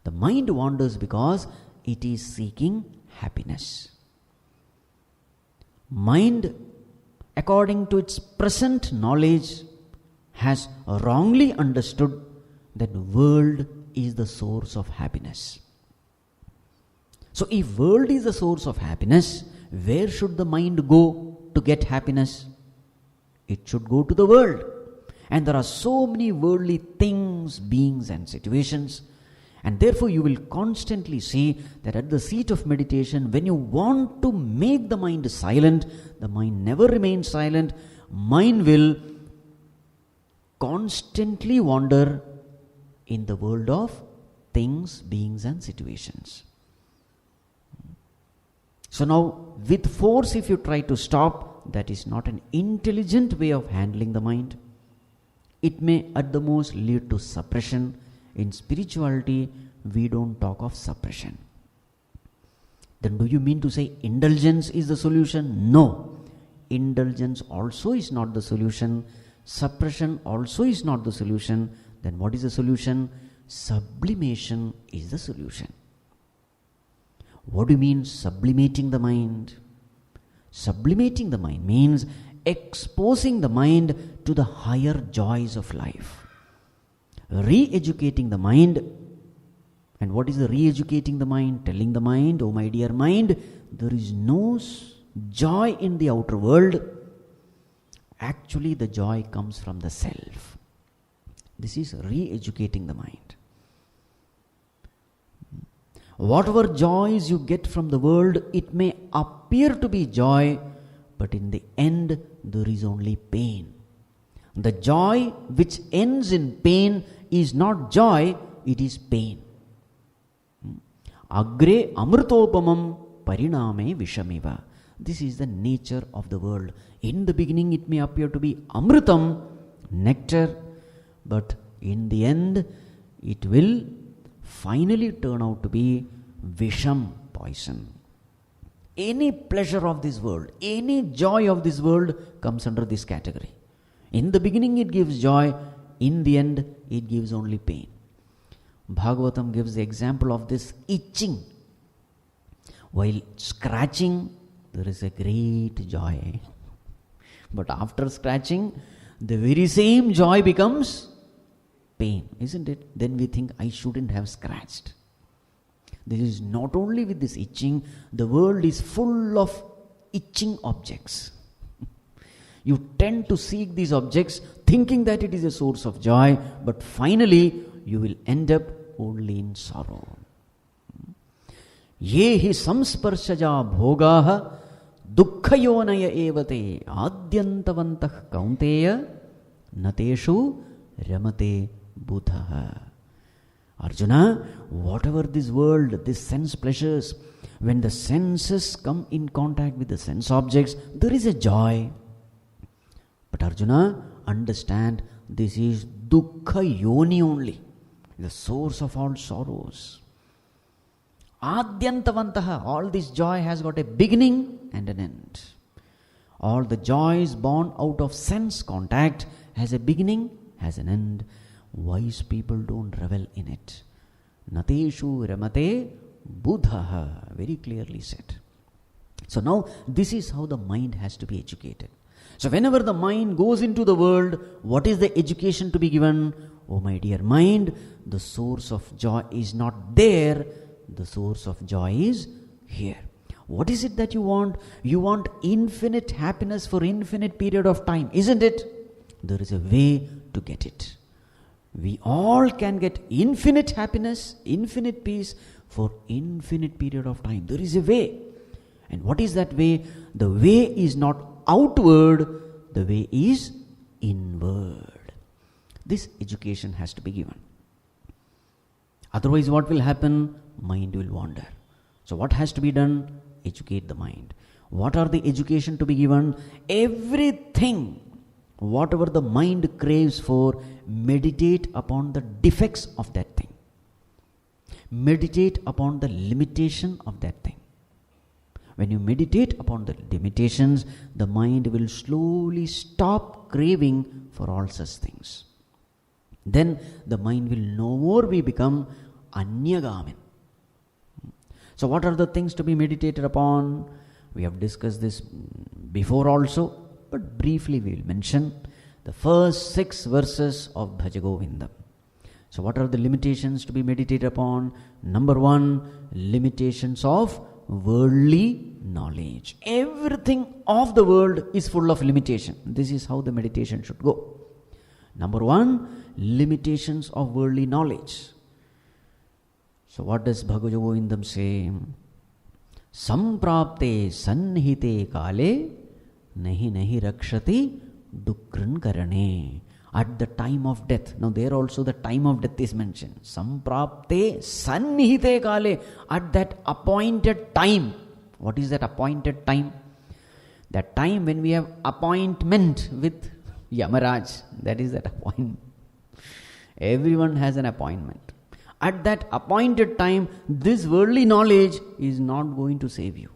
The mind wanders because it is seeking happiness. Mind, according to its present knowledge, has wrongly understood that world is the source of happiness. So if world is the source of happiness, where should the mind go to get happiness? It should go to the world. And there are so many worldly things, beings and situations. And therefore you will constantly see that at the seat of meditation, when you want to make the mind silent, the mind never remains silent. Mind will constantly wander in the world of things, beings and situations. So now, with force if you try to stop, that is not an intelligent way of handling the mind. It may at the most lead to suppression. In spirituality, we don't talk of suppression. Then do you mean to say indulgence is the solution? No. Indulgence also is not the solution. Suppression also is not the solution. Then what is the solution? Sublimation is the solution. What do you mean sublimating the mind? Sublimating the mind means exposing the mind to the higher joys of life. Re-educating the mind. And what is the re-educating the mind? Telling the mind, oh my dear mind, there is no joy in the outer world. Actually, the joy comes from the self. This is re-educating the mind. Whatever joys you get from the world, it may appear to be joy, but in the end, there is only pain. The joy which ends in pain is not joy, it is pain. Agre amrutopamam pariname vishamiva. This is the nature of the world. In the beginning, it may appear to be amrutam, nectar, but in the end, it will finally turn out to be visham, poison. Any pleasure of this world, any joy of this world comes under this category. In the beginning it gives joy, in the end it gives only pain. Bhagavatam gives the example of this itching. While scratching, there is a great joy. But after scratching, the very same joy becomes pain, isn't it? Then we think, I shouldn't have scratched. This is not only with this itching, the world is full of itching objects. You tend to seek these objects thinking that it is a source of joy, but finally you will end up only in sorrow. Ye hi samsparshaja bhogaha dukkhayonaya evate adyantavantah kaunteya nateshu ramate buddha. Arjuna, whatever this world, this sense pleasures, when the senses come in contact with the sense objects, there is a joy. But Arjuna, understand, this is dukkha yoni only, the source of all sorrows. Adyantavantaha, all this joy has got a beginning and an end. All the joys born out of sense contact has a beginning, has an end. Wise people don't revel in it. Nateshu ramate buddha, very clearly said. So now this is how the mind has to be educated. So whenever the mind goes into the world, what is the education to be given? Oh my dear mind, the source of joy is not there, the source of joy is here. What is it that you want? You want infinite happiness for infinite period of time, isn't it? There is a way to get it. We all can get infinite happiness, infinite peace for infinite period of time. There is a way. And what is that way? The way is not outward, the way is inward. This education has to be given. Otherwise what will happen? Mind will wander. So what has to be done? Educate the mind. What are the education to be given? Everything, whatever the mind craves for, meditate upon the defects of that thing. Meditate upon the limitation of that thing. When you meditate upon the limitations, the mind will slowly stop craving for all such things. Then the mind will no more become anyagamin. So what are the things to be meditated upon? We have discussed this before also, but briefly we will mention the first 6 verses of Bhaja Govindam. So what are the limitations to be meditated upon? Number 1, limitations of worldly knowledge. Everything of the world is full of limitation. This is how the meditation should go. Number 1, limitations of worldly knowledge. So what does Bhaja Govindam say? Samprapte sannihite kale nahi rakshati dukran karane. At the time of death. Now there also the time of death is mentioned. Samprapte sannihite kale. At that appointed time. What is that appointed time? That time when we have appointment with Yamaraj. That is that appointment. Everyone has an appointment. At that appointed time, this worldly knowledge is not going to save you.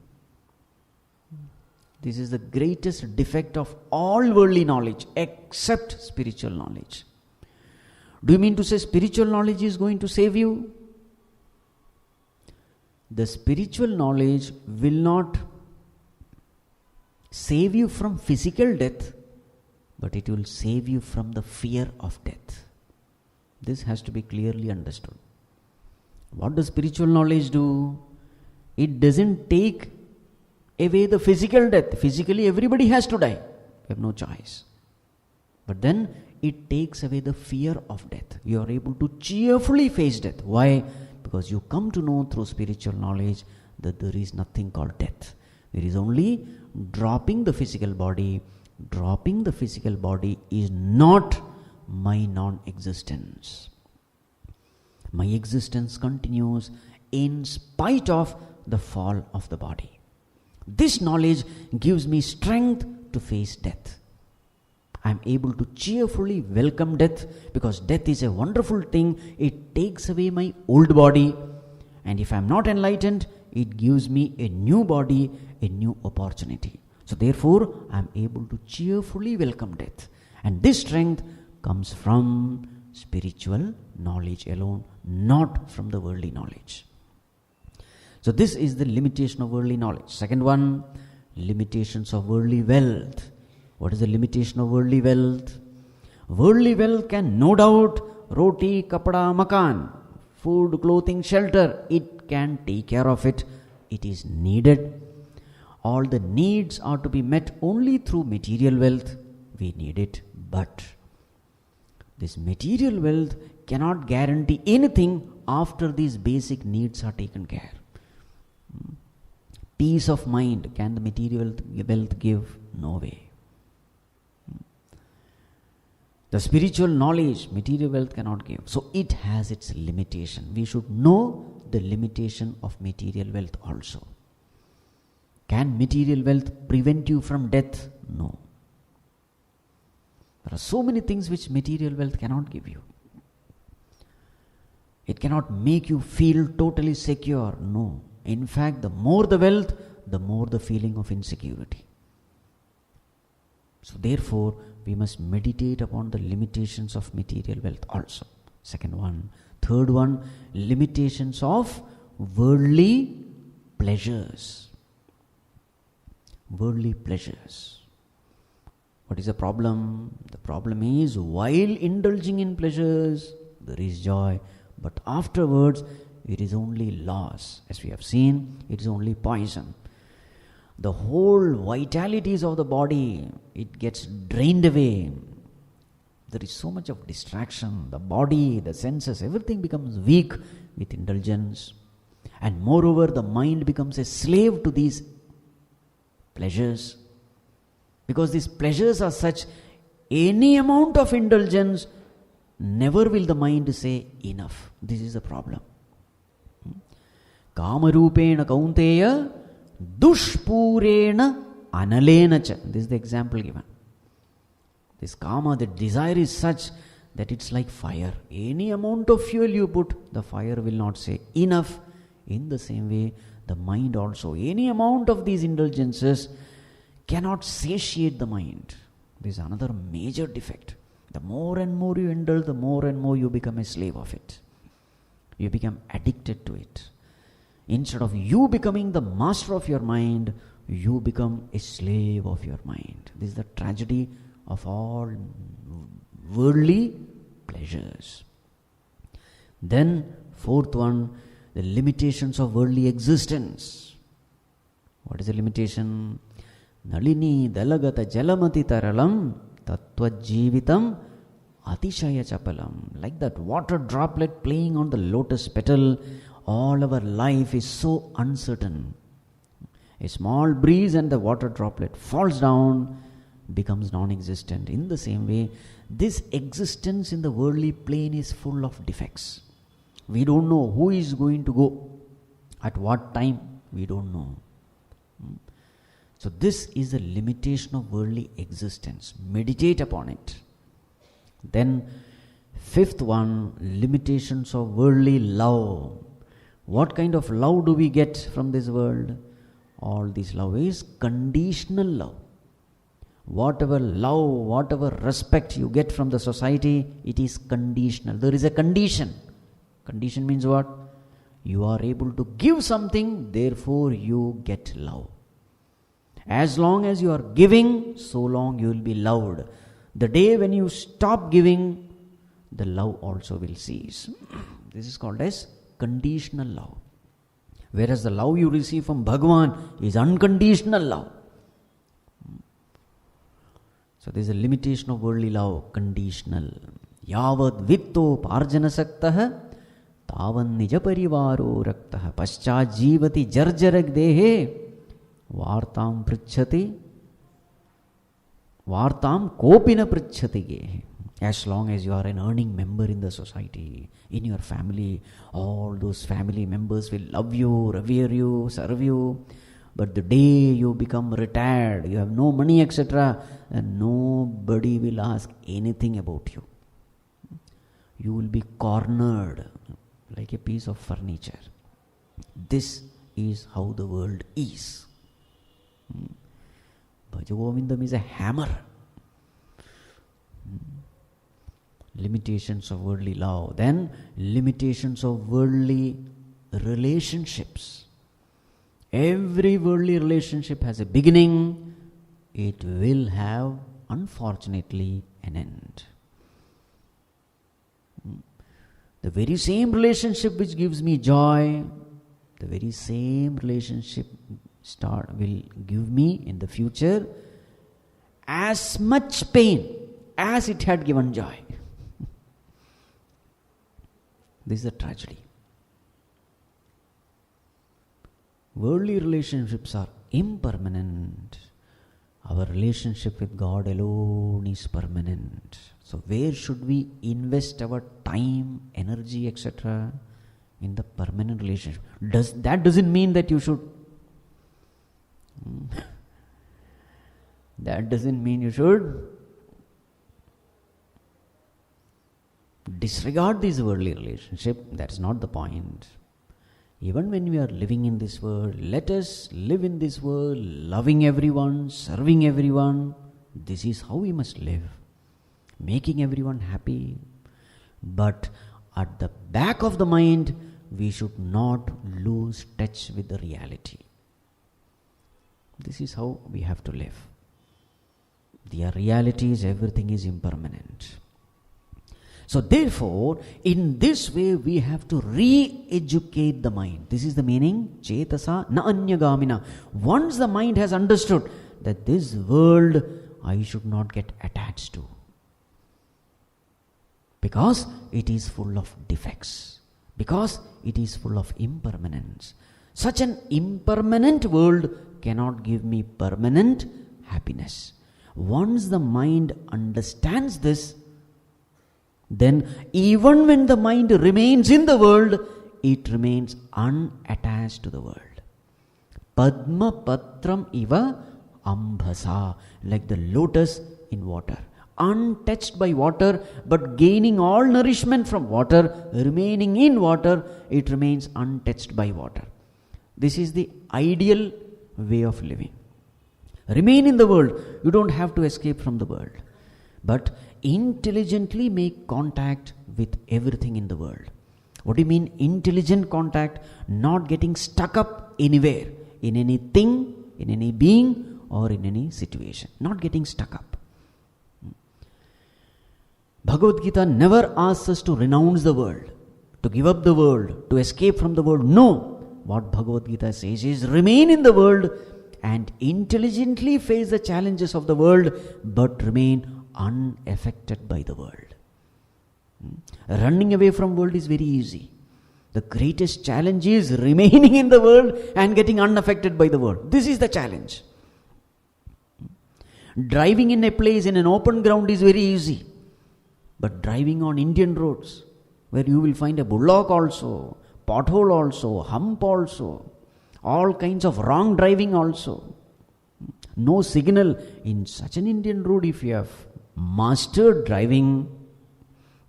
This is the greatest defect of all worldly knowledge except spiritual knowledge. Do you mean to say spiritual knowledge is going to save you? The spiritual knowledge will not save you from physical death, but it will save you from the fear of death. This has to be clearly understood. What does spiritual knowledge do? It doesn't take away the physical death. Physically, everybody has to die. You have no choice. But then, it takes away the fear of death. You are able to cheerfully face death. Why? Because you come to know through spiritual knowledge that there is nothing called death. There is only dropping the physical body. Dropping the physical body is not my non-existence. My existence continues in spite of the fall of the body. This knowledge gives me strength to face death. I am able to cheerfully welcome death because death is a wonderful thing. It takes away my old body, and if I am not enlightened, it gives me a new body, a new opportunity. So therefore, I am able to cheerfully welcome death. And this strength comes from spiritual knowledge alone, not from the worldly knowledge. So this is the limitation of worldly knowledge. Second one, limitations of worldly wealth. What is the limitation of worldly wealth? Worldly wealth can no doubt roti, kapda, makan, food, clothing, shelter. It can take care of it. It is needed. All the needs are to be met only through material wealth. We need it, but this material wealth cannot guarantee anything after these basic needs are taken care. Peace of mind, can the material wealth give? No way. The spiritual knowledge, material wealth cannot give. So it has its limitation. We should know the limitation of material wealth also. Can material wealth prevent you from death? No. There are so many things which material wealth cannot give you. It cannot make you feel totally secure. No. In fact, the more the wealth, the more the feeling of insecurity. So therefore, we must meditate upon the limitations of material wealth also. Second one. Third one, limitations of worldly pleasures. Worldly pleasures. What is the problem? The problem is, while indulging in pleasures, there is joy, but afterwards, it is only loss. As we have seen, it is only poison. The whole vitalities of the body, it gets drained away. There is so much of distraction. The body, the senses, everything becomes weak with indulgence. And moreover, the mind becomes a slave to these pleasures. Because these pleasures are such, any amount of indulgence, never will the mind say enough. This is the problem. Kamarupena kaunteya dushpurena analena cha. This is the example given. This kama, the desire is such that it's like fire. Any amount of fuel you put, the fire will not say enough. In the same way, the mind also, any amount of these indulgences cannot satiate the mind. This is another major defect. The more and more you indulge, the more and more you become a slave of it. You become addicted to it. Instead of you becoming the master of your mind, you become a slave of your mind. This is the tragedy of all worldly pleasures. Then, fourth one, the limitations of worldly existence. What is the limitation? Nalini dalagata jalamati taralam tattva jivitam atishaya chapalam. Like that water droplet playing on the lotus petal, all our life is so uncertain. A small breeze and the water droplet falls down, becomes non-existent. In the same way, this existence in the worldly plane is full of defects. We don't know who is going to go, at what time, we don't know. So this is the limitation of worldly existence. Meditate upon it. Then, fifth one, limitations of worldly love. What kind of love do we get from this world? All this love is conditional love. Whatever love, whatever respect you get from the society, it is conditional. There is a condition. Condition means what? You are able to give something, therefore you get love. As long as you are giving, so long you will be loved. The day when you stop giving, the love also will cease. This is called as conditional love. Whereas the love you receive from Bhagavan is unconditional love. So there is a limitation of worldly love, conditional. Yavad vitto parjana saktah tavan nija parivaro raktah pascha jivati jarjarag dehe vartam pritchati vartam kopina pritchati gehe. As long as you are an earning member in the society, in your family, all those family members will love you, revere you, serve you. But the day you become retired, you have no money, etc., and nobody will ask anything about you. You will be cornered like a piece of furniture. This is how the world is. Bhajagovindam is a hammer. Limitations of worldly love. Then limitations of worldly relationships. Every worldly relationship has a beginning. It will have, unfortunately, an end. The very same relationship which gives me joy, the very same relationship will give me in the future as much pain as it had given joy. This is a tragedy. Worldly relationships are impermanent. Our relationship with God alone is permanent. So where should we invest our time, energy, etc.? In the permanent relationship. That doesn't mean that you should. That doesn't mean you should disregard this worldly relationship. That's not the point. Even when we are living in this world, let us live in this world, loving everyone, serving everyone. This is how we must live. Making everyone happy. But at the back of the mind, we should not lose touch with the reality. This is how we have to live. The reality is everything is impermanent. So therefore, in this way we have to re-educate the mind. This is the meaning, chetasa na anyagamina. Once the mind has understood that this world I should not get attached to, because it is full of defects, because it is full of impermanence. Such an impermanent world cannot give me permanent happiness. Once the mind understands this, then even when the mind remains in the world, it remains unattached to the world. Padma patram iva ambhasa, like the lotus in water. Untouched by water, but gaining all nourishment from water, remaining in water, it remains untouched by water. This is the ideal way of living. Remain in the world. You don't have to escape from the world. But intelligently make contact with everything in the world. What do you mean intelligent contact? Not getting stuck up anywhere, in anything, in any being, or in any situation. Not getting stuck up. Bhagavad Gita never asks us to renounce the world, to give up the world, to escape from the world. No. What Bhagavad Gita says is remain in the world and intelligently face the challenges of the world, but remain unaffected by the world. Running away from world is very easy. The greatest challenge is remaining in the world and getting unaffected by the world. This is the challenge. Driving in a place in an open ground is very easy. But driving on Indian roads, where you will find a bullock also, pothole also, hump also, all kinds of wrong driving also, no signal, in such an Indian road, if you have mastered driving,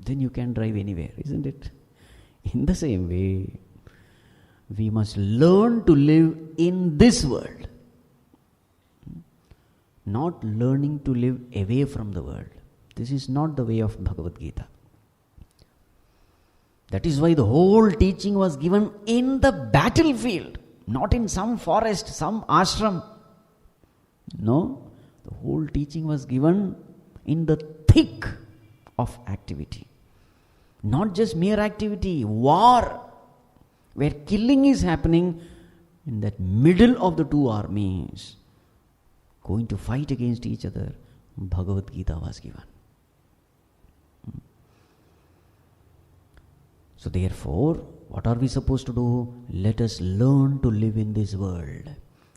then you can drive anywhere, isn't it? In the same way, we must learn to live in this world, not learning to live away from the world. This is not the way of Bhagavad Gita. That is why the whole teaching was given in the battlefield, not in some forest, some ashram. No, the whole teaching was given in the thick of activity. Not just mere activity, war, where killing is happening in that middle of the two armies, going to fight against each other. Bhagavad Gita was given. So therefore, what are we supposed to do? Let us learn to live in this world.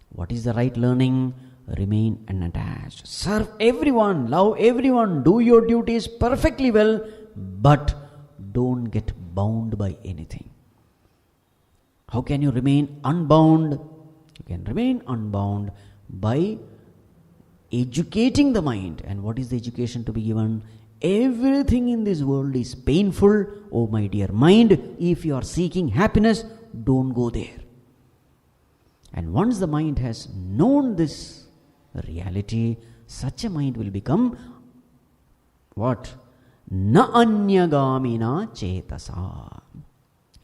What is the right learning? Remain unattached. Serve everyone, love everyone, do your duties perfectly well, but don't get bound by anything. How can you remain unbound? You can remain unbound by educating the mind. And what is the education to be given? Everything in this world is painful. Oh my dear mind, if you are seeking happiness, don't go there. And once the mind has known this reality, such a mind will become what? Na anyagamina chetasa.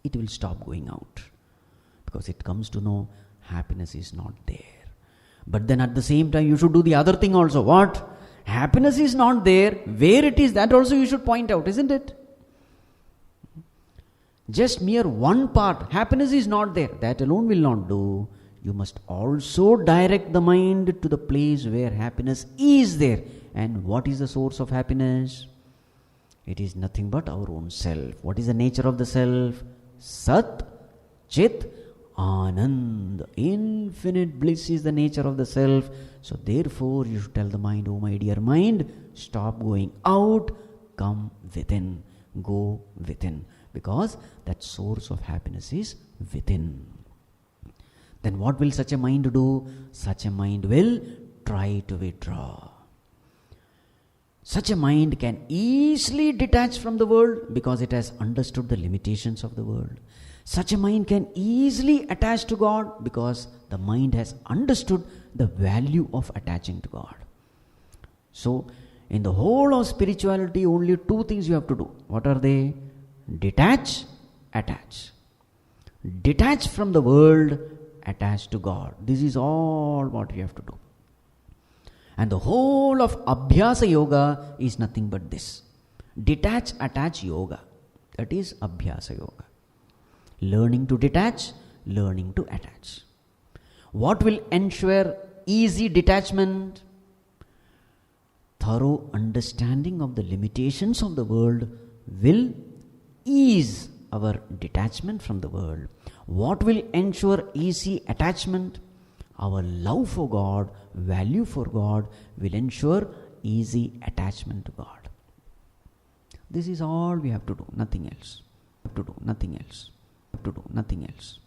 It will stop going out, because it comes to know happiness is not there. But then at the same time, you should do the other thing also. What? Happiness is not there. Where it is, that also you should point out, isn't it? Just mere one part, happiness is not there, that alone will not do. You must also direct the mind to the place where happiness is there. And what is the source of happiness? It is nothing but our own self. What is the nature of the self? Sat, Chit, Anand. Infinite bliss is the nature of the self. So therefore you should tell the mind, oh my dear mind, stop going out, come within, go within. Because that source of happiness is within. Then what will such a mind do? Such a mind will try to withdraw. Such a mind can easily detach from the world because it has understood the limitations of the world. Such a mind can easily attach to God because the mind has understood the value of attaching to God. So, in the whole of spirituality, only two things you have to do. What are they? Detach, attach. Detach from the world, attach to God. This is all what you have to do. And the whole of Abhyasa Yoga is nothing but this. Detach, attach yoga. That is Abhyasa Yoga. Learning to detach, learning to attach. What will ensure easy detachment? Thorough understanding of the limitations of the world will ease our detachment from the world. What will ensure easy attachment? Our love for God, value for God will ensure easy attachment to God. This is all we have to do, nothing else. To do nothing else. To do nothing else.